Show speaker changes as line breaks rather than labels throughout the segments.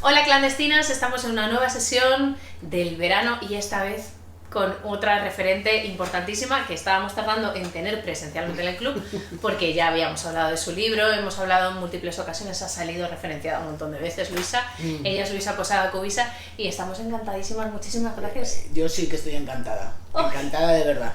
Hola clandestinas, estamos en una nueva sesión del verano y esta vez con otra referente importantísima que estábamos tardando en tener presencialmente en el club porque ya habíamos hablado de su libro, hemos hablado en múltiples ocasiones, ha salido referenciada un montón de veces Luisa, ella es Luisa Posada Cubisa y estamos encantadísimas, muchísimas gracias.
Yo sí que estoy encantada, encantada de verdad.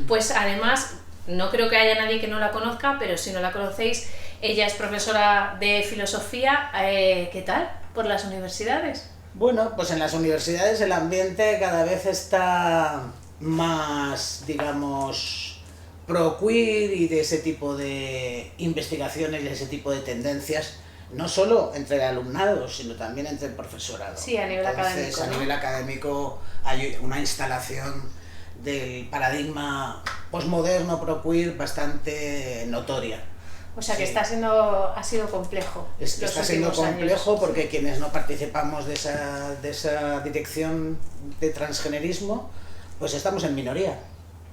Pues además, no creo que haya nadie que no la conozca, pero si no la conocéis, ella es profesora de filosofía, ¿qué tal por las universidades?
Bueno, pues en las universidades el ambiente cada vez está más, digamos, pro queer y de ese tipo de investigaciones y de ese tipo de tendencias, no solo entre el alumnado, sino también entre el profesorado.
Sí, a nivel académico,
A nivel académico hay una instalación del paradigma posmoderno pro queer bastante notoria.
O sea que ha sido complejo.
Está siendo complejo porque quienes no participamos de esa dirección de transgenerismo, pues estamos en minoría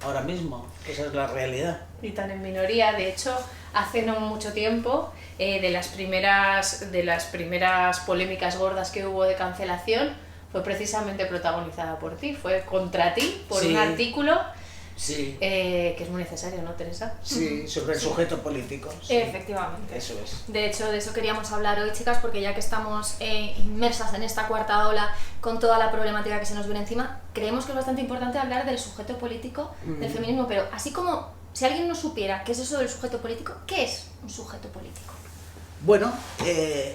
ahora mismo, esa es la realidad.
Y tan en minoría, de hecho, hace no mucho tiempo, de las primeras polémicas gordas que hubo de cancelación, fue precisamente protagonizada por ti, fue contra ti, por
Sí.
un artículo.
Sí.
Que es muy necesario, ¿no, Teresa?
Sí, sobre el sujeto político. Sí.
Efectivamente.
Eso es.
De hecho, de eso queríamos hablar hoy, chicas, porque ya que estamos inmersas en esta cuarta ola con toda la problemática que se nos viene encima, creemos que es bastante importante hablar del sujeto político, del feminismo, pero así como si alguien no supiera qué es eso del sujeto político, ¿qué es un sujeto político?
Bueno,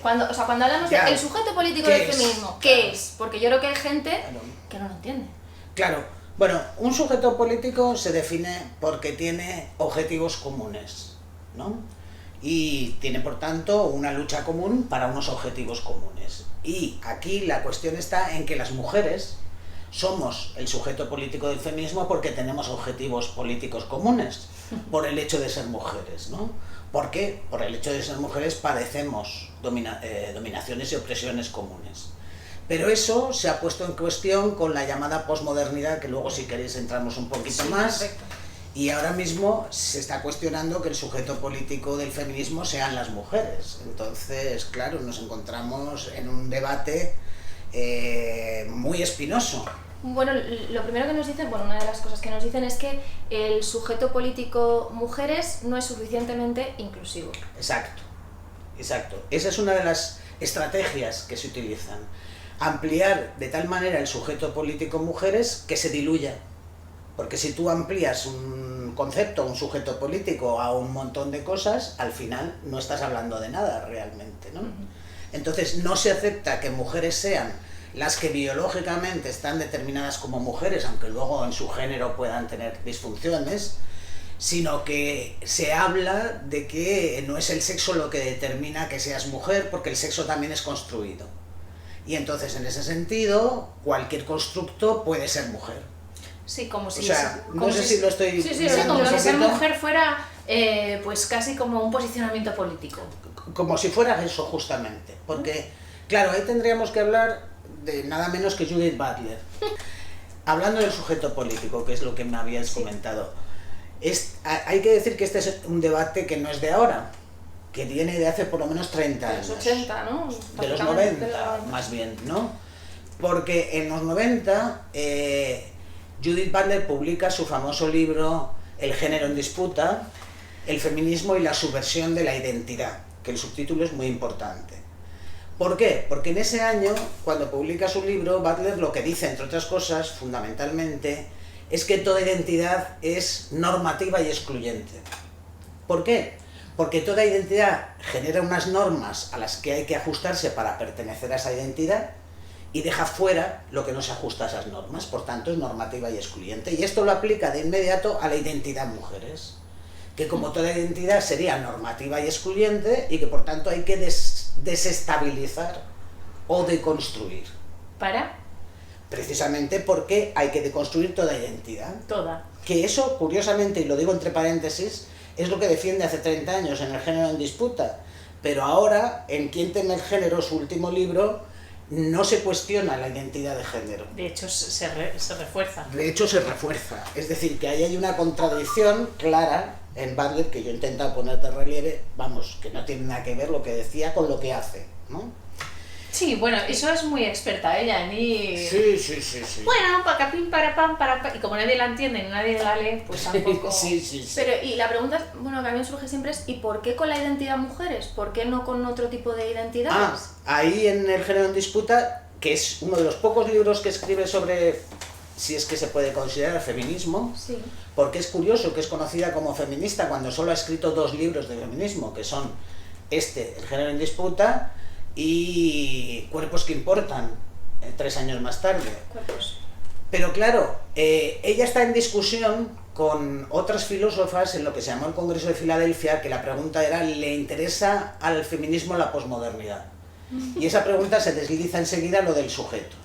Cuando hablamos del sujeto político
¿qué
del
es?
feminismo, ¿qué es? Porque yo creo que hay gente
Claro.
que no lo entiende.
Claro. Bueno, un sujeto político se define porque tiene objetivos comunes, ¿no? Y tiene, por tanto, una lucha común para unos objetivos comunes. Y aquí la cuestión está en que las mujeres somos el sujeto político del feminismo porque tenemos objetivos políticos comunes, por el hecho de ser mujeres, ¿no? Porque por el hecho de ser mujeres padecemos dominaciones y opresiones comunes. Pero eso se ha puesto en cuestión con la llamada posmodernidad, que luego si queréis entramos un poquito más.
Perfecto.
Y ahora mismo se está cuestionando que el sujeto político del feminismo sean las mujeres. Entonces, claro, nos encontramos en un debate muy espinoso.
Bueno, lo primero que nos dicen, una de las cosas que nos dicen es que el sujeto político mujeres no es suficientemente inclusivo.
Exacto, exacto. Esa es una de las estrategias que se utilizan. Ampliar de tal manera el sujeto político mujeres que se diluya. Porque si tú amplías un concepto, un sujeto político a un montón de cosas, al final no estás hablando de nada realmente, ¿no? Entonces no se acepta que mujeres sean las que biológicamente están determinadas como mujeres, aunque luego en su género puedan tener disfunciones, sino que se habla de que no es el sexo lo que determina que seas mujer, porque el sexo también es construido. Y entonces, en ese sentido, cualquier constructo puede ser mujer.
Sí, como si...
O sea, no sé si lo estoy...
Sí, como si ser mujer fuera pues casi como un posicionamiento político.
Como si fuera eso, justamente. Porque, claro, ahí tendríamos que hablar de nada menos que Judith Butler. Hablando del sujeto político, que es lo que me habías comentado, hay que decir que este es un debate que no es de ahora, que viene de hace por lo menos 30 años.
De los 80, ¿no?
De los 90, más bien, ¿no? Porque en los 90 Judith Butler publica su famoso libro El género en disputa, el feminismo y la subversión de la identidad, que el subtítulo es muy importante. ¿Por qué? Porque en ese año, cuando publica su libro, Butler lo que dice, entre otras cosas, fundamentalmente, es que toda identidad es normativa y excluyente. ¿Por qué? Porque toda identidad genera unas normas a las que hay que ajustarse para pertenecer a esa identidad y deja fuera lo que no se ajusta a esas normas, por tanto es normativa y excluyente. Y esto lo aplica de inmediato a la identidad mujeres, que como toda identidad sería normativa y excluyente y que por tanto hay que desestabilizar o deconstruir.
¿Para?
Precisamente porque hay que deconstruir toda identidad.
Toda.
Que eso, curiosamente, y lo digo entre paréntesis, es lo que defiende hace 30 años en El género en disputa. Pero ahora, en Quién teme el género, su último libro, no se cuestiona la identidad de género.
De hecho, se refuerza.
De hecho, se refuerza. Es decir, que ahí hay una contradicción clara en Butler que yo he intentado poner de relieve, vamos, que no tiene nada que ver lo que decía con lo que hace, ¿no?
Sí, bueno, eso es muy experta ella en ir...
Sí.
Bueno, para pim, para pam, para pa... Y como nadie la entiende, ni nadie la lee, pues tampoco...
Sí.
Pero, y la pregunta, bueno, que a mí me surge siempre es, ¿y por qué con la identidad mujeres? ¿Por qué no con otro tipo de identidades?
Ahí en El género en disputa, que es uno de los pocos libros que escribe sobre, si es que se puede considerar feminismo,
Sí.
porque es curioso que es conocida como feminista cuando solo ha escrito 2 libros de feminismo, que son El género en disputa y Cuerpos que importan, 3 años más tarde.
Cuerpos.
Pero claro, ella está en discusión con otras filósofas en lo que se llamó el Congreso de Filadelfia, que la pregunta era, ¿le interesa al feminismo la posmodernidad? Y esa pregunta se desliza enseguida a lo del sujeto.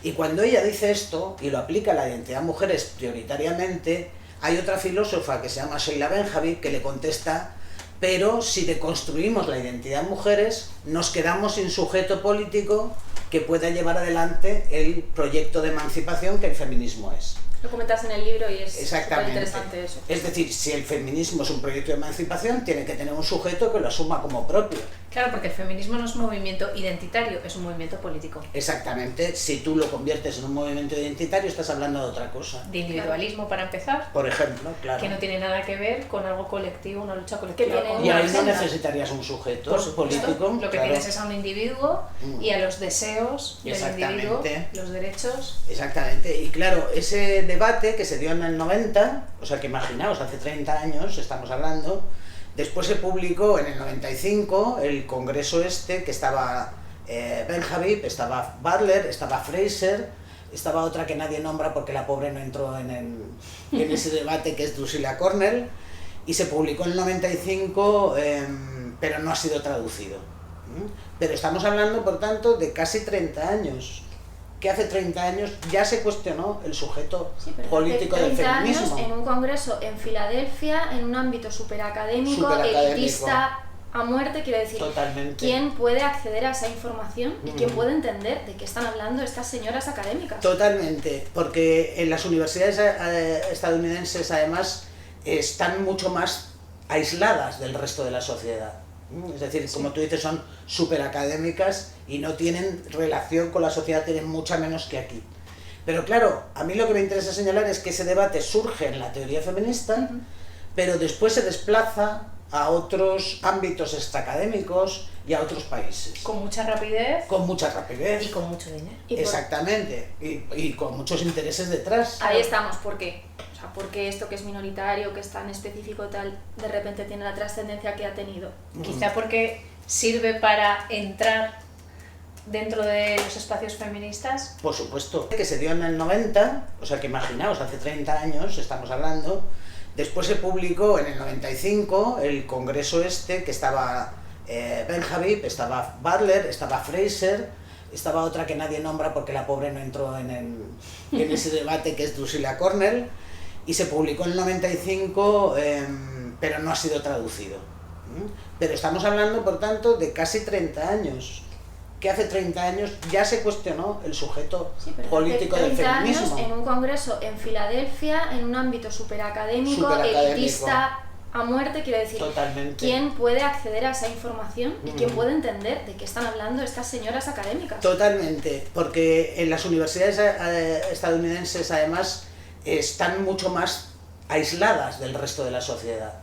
Y cuando ella dice esto, y lo aplica a la identidad mujeres prioritariamente, hay otra filósofa que se llama Sheila Benjamin que le contesta, pero si deconstruimos la identidad mujeres, nos quedamos sin sujeto político que pueda llevar adelante el proyecto de emancipación que el feminismo es.
Lo comentas en el libro y es súper
Exactamente.
interesante eso.
Es decir, si el feminismo es un proyecto de emancipación, tiene que tener un sujeto que lo asuma como propio.
Claro, porque el feminismo no es un movimiento identitario, es un movimiento político.
Exactamente. Si tú lo conviertes en un movimiento identitario, estás hablando de otra cosa.
De individualismo, para empezar,
Por ejemplo, claro.
que no tiene nada que ver con algo colectivo, una lucha colectiva.
tiene
Y ahí no
agenda.
necesitarías un sujeto
Por supuesto,
político.
lo que
claro.
tienes es a un individuo y a los deseos del individuo,
Exactamente.
los derechos.
Exactamente. Y claro, ese debate que se dio en el 90, o sea que imaginaos, hace 30 años estamos hablando, después se publicó en el 95 el congreso que estaba Benjamin, estaba Butler, estaba Fraser, estaba otra que nadie nombra porque la pobre no entró en ese debate, que es Drusilla Cornell, y se publicó en el 95, pero no ha sido traducido. Pero estamos hablando, por tanto, de casi 30 años, que hace 30 años ya se cuestionó el sujeto
Sí, pero
político
hace
del
30
feminismo.
años en un congreso en Filadelfia, en un ámbito superacadémico,
Superacadémico.
elitista a muerte, quiero decir.
Totalmente.
¿Quién puede acceder a esa información y quién puede entender de qué están hablando estas señoras académicas?
Totalmente, porque en las universidades estadounidenses además están mucho más aisladas del resto de la sociedad. Es decir, como tú dices, son superacadémicas y no tienen relación con la sociedad, tienen mucha menos que aquí. Pero claro, a mí lo que me interesa señalar es que ese debate surge en la teoría feminista, pero después se desplaza a otros ámbitos extraacadémicos y a otros países.
Con mucha rapidez
Con mucha rapidez.
y con mucho dinero.
Y por-
Exactamente. Y con muchos intereses detrás.
Ahí estamos, ¿por qué? O sea, ¿por qué esto que es minoritario, que es tan específico y tal, de repente tiene la trascendencia que ha tenido?
Quizá porque sirve para entrar dentro de los espacios feministas.
Por supuesto, que se dio en el 90, o sea que imaginaos, hace 30 años estamos hablando, después se publicó en el 95 el congreso que estaba Benjamin, estaba Butler, estaba Fraser, estaba otra que nadie nombra porque la pobre no entró en ese debate, que es Drusilla Cornell, y se publicó en el 95, pero no ha sido traducido. Pero estamos hablando, por tanto, de casi 30 años, que hace 30 años ya se cuestionó el sujeto
Sí, pero
político
hace
del
30
feminismo.
años en un congreso en Filadelfia, en un ámbito superacadémico,
Superacadémico.
elitista a muerte, quiero decir.
Totalmente.
¿Quién puede acceder a esa información y quién puede entender de qué están hablando estas señoras académicas?
Totalmente, porque en las universidades estadounidenses además están mucho más aisladas del resto de la sociedad.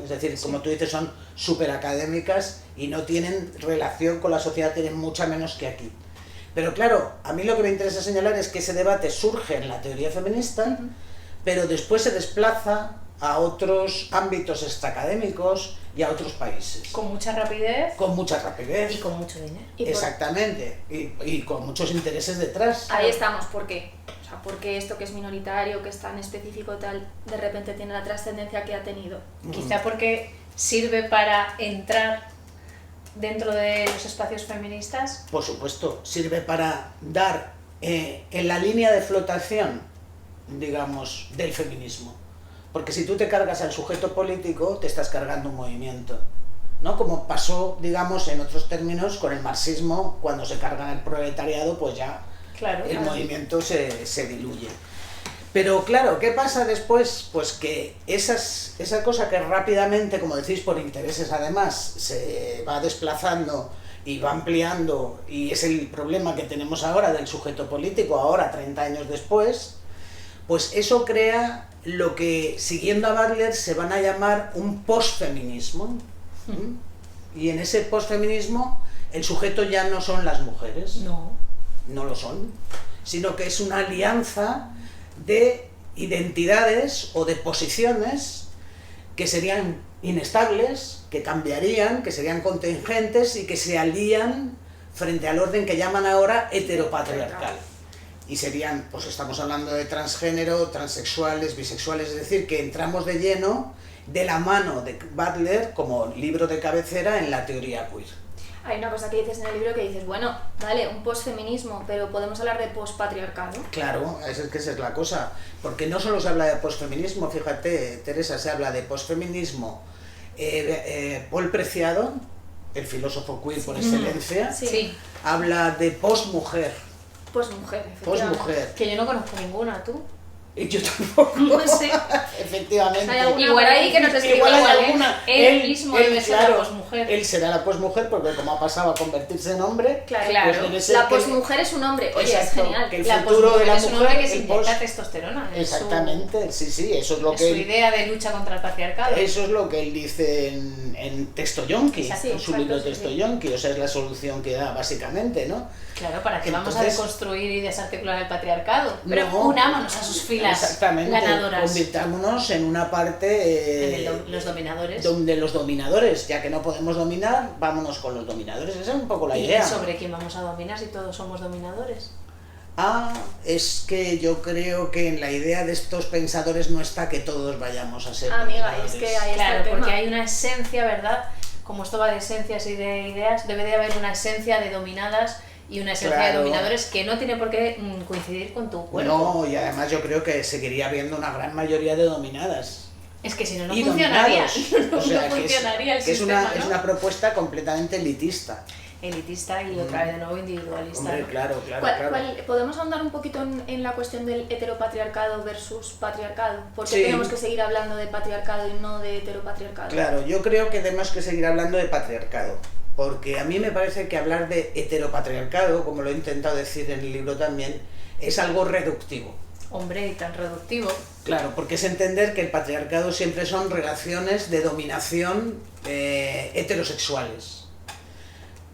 Es decir, como tú dices, son superacadémicas y no tienen relación con la sociedad, tienen mucha menos que aquí. Pero claro, a mí lo que me interesa señalar es que ese debate surge en la teoría feminista, pero después se desplaza a otros ámbitos extraacadémicos y a otros países.
Con mucha rapidez
Con mucha rapidez.
y con mucho dinero.
Y por-
Exactamente. Y con muchos intereses detrás.
Ahí estamos, ¿por qué? O sea, ¿por qué esto que es minoritario, que es tan específico y tal, de repente tiene la trascendencia que ha tenido?
Quizá porque sirve para entrar dentro de los espacios feministas.
Por supuesto, sirve para dar en la línea de flotación, digamos, del feminismo. Porque si tú te cargas al sujeto político, te estás cargando un movimiento, ¿no? Como pasó, digamos, en otros términos, con el marxismo, cuando se cargan el proletariado, pues ya
Claro,
el
claro.
movimiento se diluye. Pero claro, ¿qué pasa después? Pues que esa cosa que rápidamente, como decís, por intereses además, se va desplazando y va ampliando, y es el problema que tenemos ahora del sujeto político, ahora 30 años después, pues eso crea lo que, siguiendo a Butler, se van a llamar un posfeminismo. Y en ese posfeminismo el sujeto ya no son las mujeres, no lo son, sino que es una alianza de identidades o de posiciones que serían inestables, que cambiarían, que serían contingentes y que se alían frente al orden que llaman ahora heteropatriarcal. Y serían, pues estamos hablando de transgénero, transexuales, bisexuales, es decir, que entramos de lleno de la mano de Butler como libro de cabecera en la teoría queer.
Hay una cosa que dices en el libro que dices, bueno, vale, un posfeminismo, pero podemos hablar de pospatriarcado.
Claro, esa es la cosa, porque no solo se habla de posfeminismo, fíjate, Teresa, se habla de posfeminismo. Paul Preciado, el filósofo queer por excelencia, habla de posmujer.
Posmujer, efectivamente.
Posmujer.
Que yo no conozco ninguna, ¿tú?
Y yo tampoco.
No sé.
Efectivamente.
Hay alguna igual ahí que nos escriba.
Igual hay alguna.
Él mismo debe ser la posmujer.
Él será la posmujer porque como ha pasado a convertirse en hombre.
Claro.
Pues
la posmujer es un hombre. Oye,
exacto,
es genial.
Que el
la
futuro de la
es un
mujer
hombre que se inyecta testosterona.
Exactamente, sí, eso es lo
es
que
su idea de lucha contra el patriarcado.
Eso es lo que él dice en Texto Yonki, en su libro Texto Yonki, o sea, es la solución que da básicamente, ¿no?
Claro, para que
entonces,
vamos a deconstruir y desarticular el patriarcado. Pero
no,
unámonos a sus filas ganadoras.
Convirtámonos en una parte...
los dominadores.
De los dominadores, ya que no podemos dominar, vámonos con los dominadores, esa es un poco la idea.
¿Y sobre quién vamos a dominar si todos somos dominadores?
Es que yo creo que en la idea de estos pensadores no está que todos vayamos a ser
amiga,
dominadores.
es que ahí está
claro,
el tema.
porque hay una esencia, ¿verdad? Como esto va de esencias y de ideas, debe de haber una esencia de dominadas y una esencia de dominadores que no tiene por qué coincidir con tu cuerpo.
No, y además yo creo que seguiría habiendo una gran mayoría de dominadas.
Es que si no, no
y
funcionaría.
O sea,
no funcionaría el sistema, ¿no?
Es una propuesta completamente elitista.
Elitista y otra vez de nuevo individualista.
Hombre,
¿no?
claro.
¿Podemos ahondar un poquito en la cuestión del heteropatriarcado versus patriarcado? ¿Por qué
Sí.
tenemos que seguir hablando de patriarcado y no de heteropatriarcado?
Claro, yo creo que tenemos que seguir hablando de patriarcado. Porque a mí me parece que hablar de heteropatriarcado, como lo he intentado decir en el libro también, es algo reductivo.
Hombre, y tan reductivo.
Claro, porque es entender que el patriarcado siempre son relaciones de dominación heterosexuales.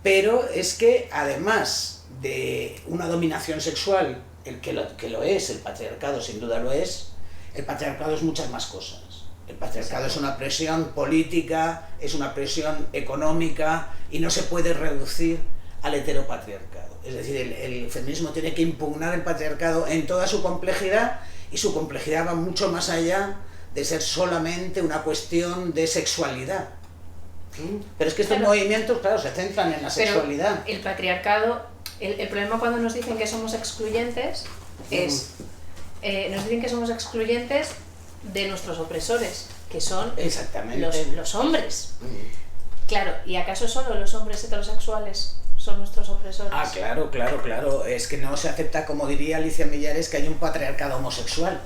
Pero es que además de una dominación sexual, el que lo es, el patriarcado sin duda lo es, el patriarcado es muchas más cosas. El patriarcado es una presión política, es una presión económica y no se puede reducir al heteropatriarcado. Es decir, el feminismo tiene que impugnar el patriarcado en toda su complejidad y su complejidad va mucho más allá de ser solamente una cuestión de sexualidad. Pero es que estos movimientos, claro, se centran en la sexualidad.
Pero el patriarcado, el problema cuando nos dicen que somos excluyentes es, nos dicen que somos excluyentes de nuestros opresores, que son los hombres. Claro, ¿y acaso solo los hombres heterosexuales son nuestros opresores?
Claro. Es que no se acepta, como diría Alicia Millares, que hay un patriarcado homosexual.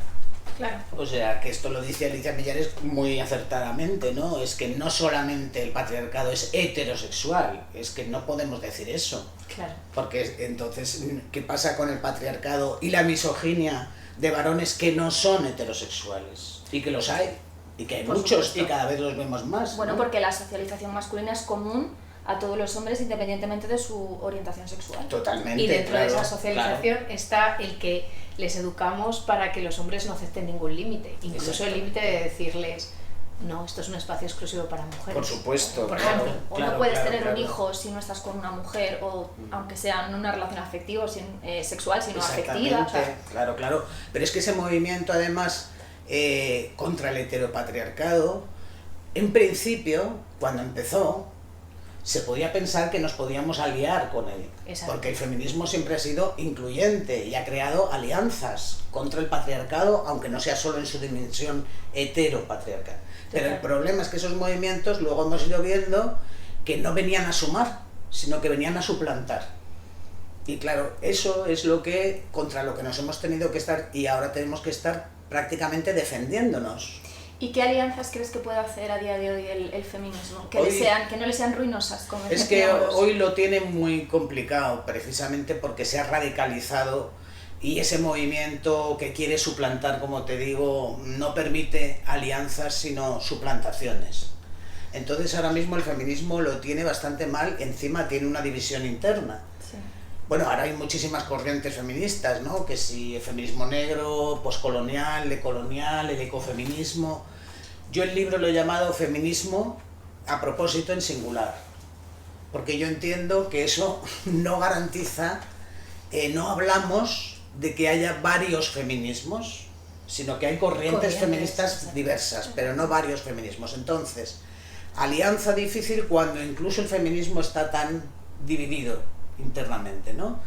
Claro.
O sea, que esto lo dice Alicia Millares muy acertadamente, ¿no? Es que no solamente el patriarcado es heterosexual, es que no podemos decir eso.
Claro.
Porque entonces, ¿qué pasa con el patriarcado y la misoginia de varones que no son heterosexuales? Y que los hay, y que hay muchos, y cada vez los vemos más.
Bueno,
¿no?
porque la socialización masculina es común a todos los hombres independientemente de su orientación sexual.
Totalmente.
Y dentro de esa socialización está el que les educamos para que los hombres no acepten ningún límite, incluso el límite de decirles, no, esto es un espacio exclusivo para mujeres.
Por supuesto.
Por ejemplo, o no puedes tener un hijo si no estás con una mujer, o aunque sea no una relación afectiva, sexual, sino afectiva. O sea,
Claro. Pero es que ese movimiento, además, contra el heteropatriarcado, en principio, cuando empezó, se podía pensar que nos podíamos aliar con él. Exacto. Porque el feminismo siempre ha sido incluyente y ha creado alianzas contra el patriarcado, aunque no sea solo en su dimensión heteropatriarcal. Pero el problema es que esos movimientos luego hemos ido viendo que no venían a sumar, sino que venían a suplantar. Y claro, eso es lo que contra lo que nos hemos tenido que estar y ahora tenemos que estar prácticamente defendiéndonos.
¿Y qué alianzas crees que puede hacer a día de hoy el feminismo? Que,
Hoy,
que no le sean ruinosas, como
es que
decíamos.
hoy lo tiene muy complicado, precisamente porque se ha radicalizado y ese movimiento que quiere suplantar, como te digo, no permite alianzas sino suplantaciones. Entonces ahora mismo el feminismo lo tiene bastante mal, encima tiene una división interna.
Sí.
Bueno, ahora hay muchísimas corrientes feministas, ¿no? Que si el feminismo negro, poscolonial, decolonial, el ecofeminismo. Yo el libro lo he llamado Feminismo a propósito en singular, porque yo entiendo que eso no garantiza, no hablamos de que haya varios feminismos, sino que hay corrientes feministas diversas, pero no varios feminismos. Entonces, alianza difícil cuando incluso el feminismo está tan dividido internamente, ¿no?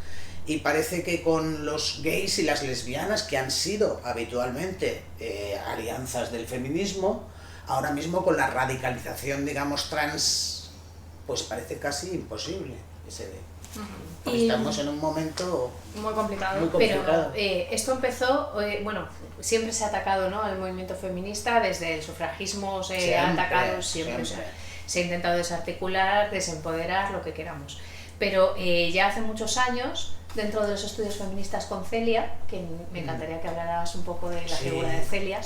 Y parece que con los gays y las lesbianas, que han sido habitualmente alianzas del feminismo, ahora mismo con la radicalización, digamos, trans, pues parece casi imposible que se dé. Porque estamos en un momento
muy complicado.
Pero esto empezó, bueno, siempre se ha atacado, ¿no?, al movimiento feminista, desde el sufragismo se ha atacado siempre. Se ha intentado desarticular, desempoderar, lo que queramos. Pero ya hace muchos años, dentro de los estudios feministas con Celia, que me encantaría que hablaras un poco de la figura de Celia,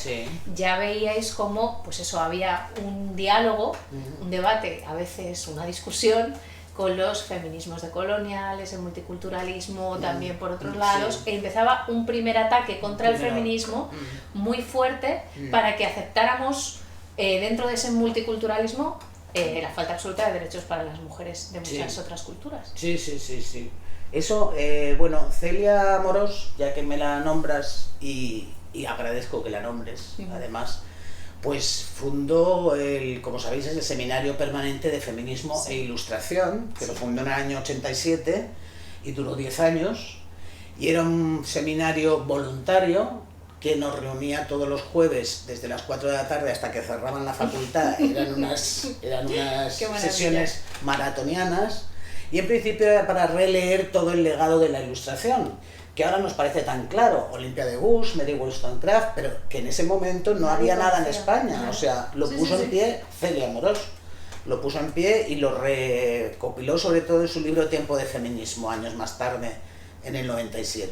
ya veíais cómo, pues eso, había un diálogo, un debate, a veces una discusión, con los feminismos decoloniales, el multiculturalismo también por otros lados, e empezaba un primer ataque contra el feminismo muy fuerte para que aceptáramos dentro de ese multiculturalismo la falta absoluta de derechos para las mujeres de muchas otras culturas.
Sí. Eso, bueno, Celia Amorós, ya que me la nombras y agradezco que la nombres, además, pues fundó, como sabéis, es el Seminario Permanente de Feminismo e Ilustración, que lo fundó en el año 87 y duró 10 años, y era un seminario voluntario que nos reunía todos los jueves desde las 4 de la tarde hasta que cerraban la facultad. Eran unas sesiones maratonianas, y en principio era para releer todo el legado de la ilustración, que ahora nos parece tan claro, Olympia de Gouges, Mary Wollstonecraft, pero que en ese momento no había nada en España, o sea, lo puso en pie Celia Amorós, lo puso en pie y lo recopiló sobre todo en su libro Tiempo de Feminismo, años más tarde, en el 97.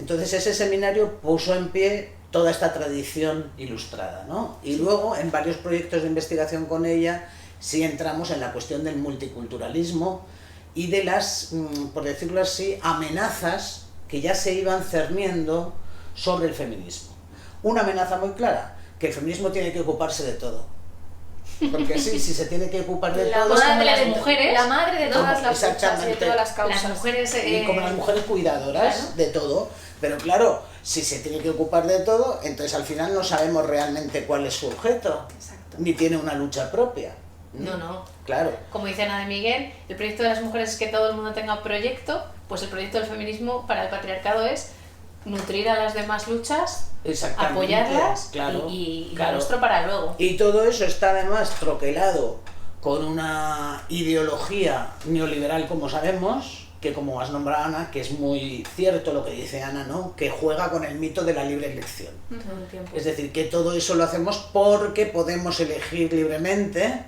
Entonces ese seminario puso en pie toda esta tradición ilustrada, ¿no? Y luego en varios proyectos de investigación con ella sí entramos en la cuestión del multiculturalismo y de las, por decirlo así, amenazas que ya se iban cerniendo sobre el feminismo. Una amenaza muy clara, que el feminismo tiene que ocuparse de todo. Porque sí, si se tiene que ocupar de todo...
Las mujeres,
la madre de todas las luchas, de todas las causas.
Las mujeres,
y como las mujeres cuidadoras de todo. Pero claro, si se tiene que ocupar de todo, entonces al final no sabemos realmente cuál es su objeto.
Exacto.
Ni tiene una lucha propia.
No.
Claro.
Como dice Ana de Miguel, el proyecto de las mujeres es que todo el mundo tenga proyecto, pues el proyecto del feminismo para el patriarcado es nutrir a las demás luchas, apoyarlas y lo nuestro para luego.
Y todo eso está además troquelado con una ideología neoliberal, como sabemos, que como has nombrado, Ana, que es muy cierto lo que dice Ana, ¿no?, que juega con el mito de la libre elección.
Todo el tiempo.
Es decir, que todo eso lo hacemos porque podemos elegir libremente,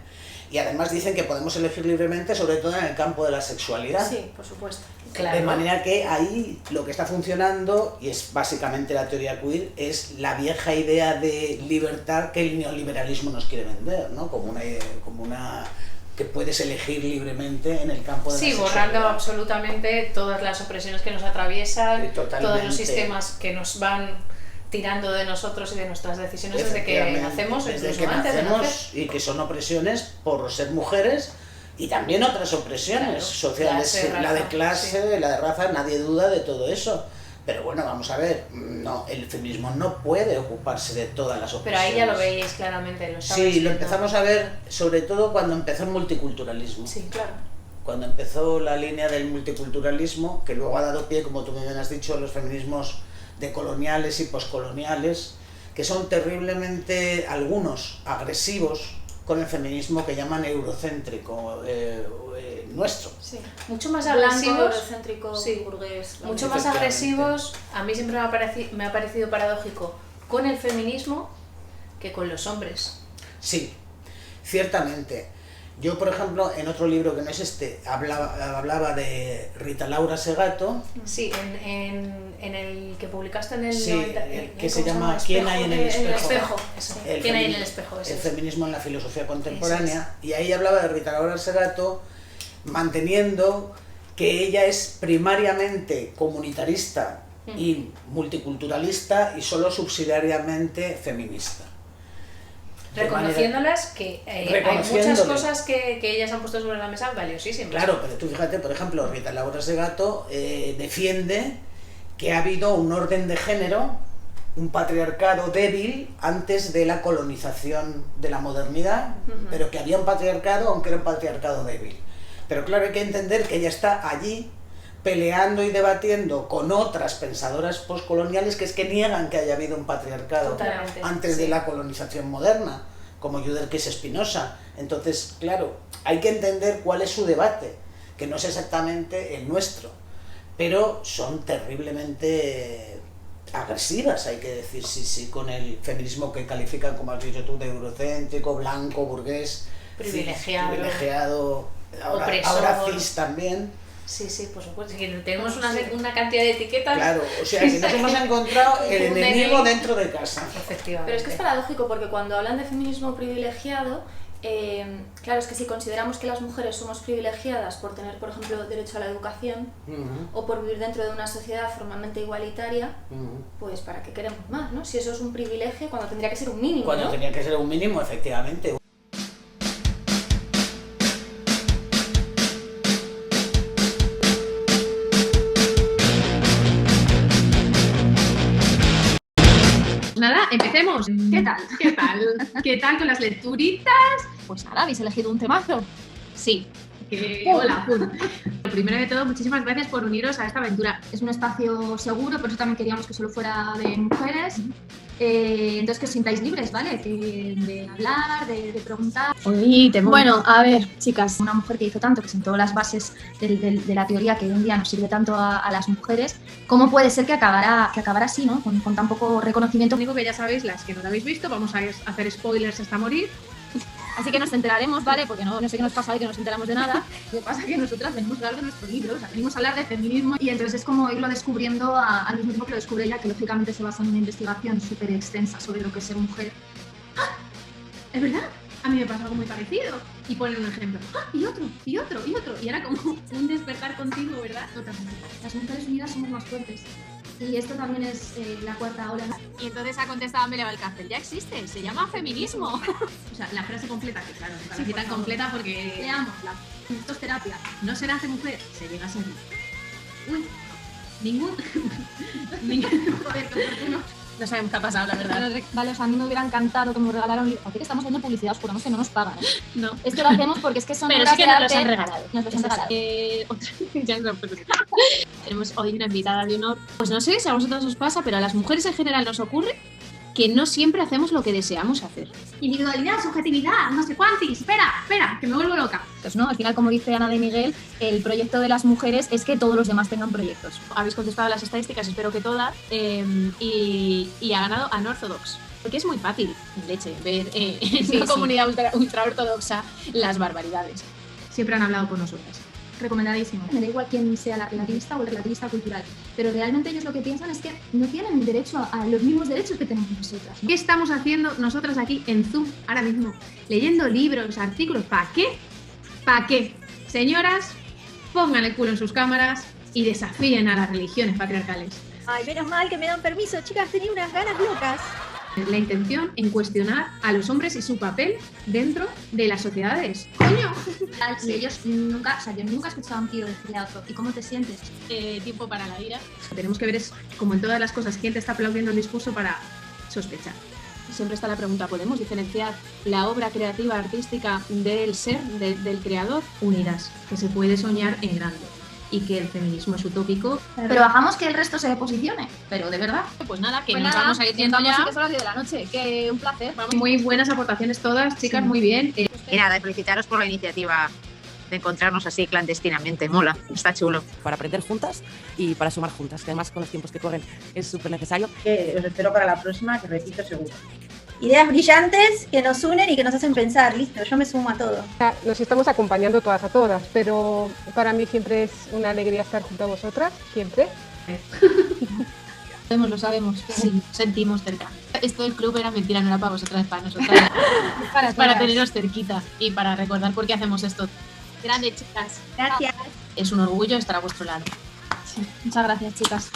y además dicen que podemos elegir libremente sobre todo en el campo de la sexualidad.
Sí, por supuesto.
Claro.
De manera que ahí lo que está funcionando, y es básicamente la teoría queer, es la vieja idea de libertad que el neoliberalismo nos quiere vender, ¿no? Como una que puedes elegir libremente en el campo de la sexualidad.
Sí, borrando absolutamente todas las opresiones que nos atraviesan, todos los sistemas que nos van tirando de nosotros y de nuestras decisiones desde que nacemos,
desde que
antes de nacer.
Y que son opresiones por ser mujeres y también otras opresiones sociales, la de clase, la de raza, nadie duda de todo eso. Pero bueno, vamos a ver, no, el feminismo no puede ocuparse de todas las opresiones.
Pero ahí ya lo veis claramente,
Sí, lo empezamos a ver sobre todo cuando empezó el multiculturalismo.
Sí, claro.
Cuando empezó la línea del multiculturalismo, que luego ha dado pie, como tú me bien has dicho, a los feminismos decoloniales y poscoloniales, que son terriblemente, algunos, agresivos con el feminismo que llaman eurocéntrico, nuestro.
Sí.
Mucho más
Blanco,
agresivos,
eurocéntrico, burgués.
mucho más agresivos, a mí siempre me ha parecido paradójico con el feminismo que con los hombres.
Sí, ciertamente. Yo, por ejemplo, en otro libro que no es este, hablaba de Rita Laura Segato.
Sí, en el que publicaste en el...
Sí,
90,
que se llama ¿Quién hay en el espejo?
¿Quién hay en el espejo?
El feminismo en la filosofía contemporánea. Y ahí hablaba de Rita Laura Segato, manteniendo que ella es primariamente comunitarista y multiculturalista y solo subsidiariamente feminista.
Reconociéndolas que hay muchas cosas que ellas han puesto sobre la mesa valiosísimas.
Claro, pero tú fíjate, por ejemplo, Rita Laura Segato defiende que ha habido un orden de género, un patriarcado débil antes de la colonización de la modernidad, pero que había un patriarcado, aunque era un patriarcado débil. Pero claro, hay que entender que ella está allí peleando y debatiendo con otras pensadoras postcoloniales que es que niegan que haya habido un patriarcado antes de la colonización moderna, como Yuderquis Espinosa. Entonces, claro, hay que entender cuál es su debate, que no es exactamente el nuestro, pero son terriblemente agresivas, hay que decir, sí, con el feminismo que califican, como has dicho tú, de eurocéntrico, blanco, burgués, privilegiado, ahora cis también.
Sí, por supuesto. Que tenemos una cantidad de etiquetas.
Claro, o sea, que nos hemos encontrado el enemigo dentro de casa.
Efectivamente.
Pero es que es paradójico porque cuando hablan de feminismo privilegiado, claro, es que si consideramos que las mujeres somos privilegiadas por tener, por ejemplo, derecho a la educación o por vivir dentro de una sociedad formalmente igualitaria, pues ¿para qué queremos más, no? Si eso es un privilegio cuando tendría que ser un mínimo,
Cuando tenía que ser un mínimo, efectivamente.
Nada, empecemos.
¿Qué tal?
¿Qué tal con las lecturitas?
Pues nada, ¿habéis elegido un temazo?
Sí. Hola, pum. Primero de todo, muchísimas gracias por uniros a esta aventura.
Es un espacio seguro, por eso también queríamos que solo fuera de mujeres. Entonces que os sintáis libres, ¿vale? De hablar, de preguntar. Bueno, a ver, chicas, una mujer que hizo tanto, que sentó las bases de la teoría que hoy en día nos sirve tanto a las mujeres, ¿cómo puede ser que acabara así, ¿no? Con tan poco reconocimiento.
Lo único que ya sabéis, las que no lo habéis visto, vamos a hacer spoilers hasta morir.
Así que nos enteraremos, ¿vale? Porque no sé qué nos pasa hoy, que no nos enteramos de nada. Lo que pasa es que nosotras venimos a hablar de nuestro libro, o sea, venimos a hablar de feminismo y entonces es como irlo descubriendo al mismo tiempo que lo descubre ella, que lógicamente se basa en una investigación súper extensa sobre lo que es ser mujer.
¡Ah! ¿Es verdad? A mí me pasa algo muy parecido. Y ponen un ejemplo. ¡Ah! Y otro. Y era como un despertar continuo, ¿verdad?
Totalmente. Las mujeres unidas somos más fuertes. Y esto también es la cuarta ola.
Y entonces ha contestado Amelia Valcárcel, ya existe, se llama feminismo. O sea, la frase completa, que claro, la cita completa porque...
Leámosla. Esto es terapia.
No se nace mujer, se llega a ser. Uy,
Joder, qué oportuno.
No sabemos qué ha pasado, la verdad.
Vale, o sea, a mí me hubiera encantado que me regalaran un libro. Aquí que estamos haciendo publicidad, os juramos que no nos pagan, ¿eh?
No.
Esto lo hacemos porque es que son
pero
obras
sí que
de
nos los
arte.
han regalado.
Nos los han regalado.
Ya no, pues, tenemos hoy una invitada de honor. Pues no sé si a vosotros os pasa, pero a las mujeres en general nos ocurre que no siempre hacemos lo que deseamos hacer.
Individualidad, subjetividad, no sé cuántis. Espera, que me vuelvo loca. Pues no, al final, como dice Ana de Miguel, el proyecto de las mujeres es que todos los demás tengan proyectos.
Habéis contestado las estadísticas, espero que todas, y ha ganado Unorthodox. Porque es muy fácil, leche, ver en una comunidad ultra ortodoxa las barbaridades. Siempre han hablado con nosotras.
Recomendadísimo. Me da igual quién sea la relativista o el relativista cultural, pero realmente ellos lo que piensan es que no tienen derecho a los mismos derechos que tenemos nosotras, ¿no?
¿Qué estamos haciendo nosotras aquí en Zoom ahora mismo? Leyendo libros, artículos. ¿Para qué? ¿Para qué? Señoras, pongan el culo en sus cámaras y desafíen a las religiones patriarcales.
Ay, menos mal que me dan permiso, chicas, tenía unas ganas locas.
La intención en cuestionar a los hombres y su papel dentro de las sociedades. ¡Coño!
Si ellos nunca, o sea, yo nunca he escuchado a un tío decirle a otro, ¿y cómo te sientes?
Tiempo para la ira. Tenemos que ver, es como en todas las cosas, quién te está aplaudiendo el discurso para sospechar. Siempre está la pregunta, ¿podemos diferenciar la obra creativa artística del ser, del creador? Unidas, que se puede soñar en grande. Y que el feminismo es utópico.
Pero hagamos que el resto se posicione, pero de verdad.
Pues nada, que
Pues
nos
nada,
vamos a ir yendo ya.
Que son las 10 de la noche, que un placer.
Muy buenas aportaciones todas, chicas,
Sí.
muy bien.
Y nada, felicitaros por la iniciativa de encontrarnos así clandestinamente. Mola, está chulo.
Para aprender juntas y para sumar juntas, que además con los tiempos que corren es súper necesario.
Os espero para la próxima, que repito seguro.
ideas brillantes que nos unen y que nos hacen pensar. Listo, yo me sumo a todo.
Nos estamos acompañando todas a todas, pero para mí siempre es una alegría estar junto a vosotras, siempre.
Lo sabemos, sí, sentimos cerca. Esto del club era mentira, no era para vosotras, para nosotras. para teneros cerquita y para recordar por qué hacemos esto. Grande, chicas.
Gracias.
Es un orgullo estar a vuestro lado.
Sí, muchas gracias, chicas.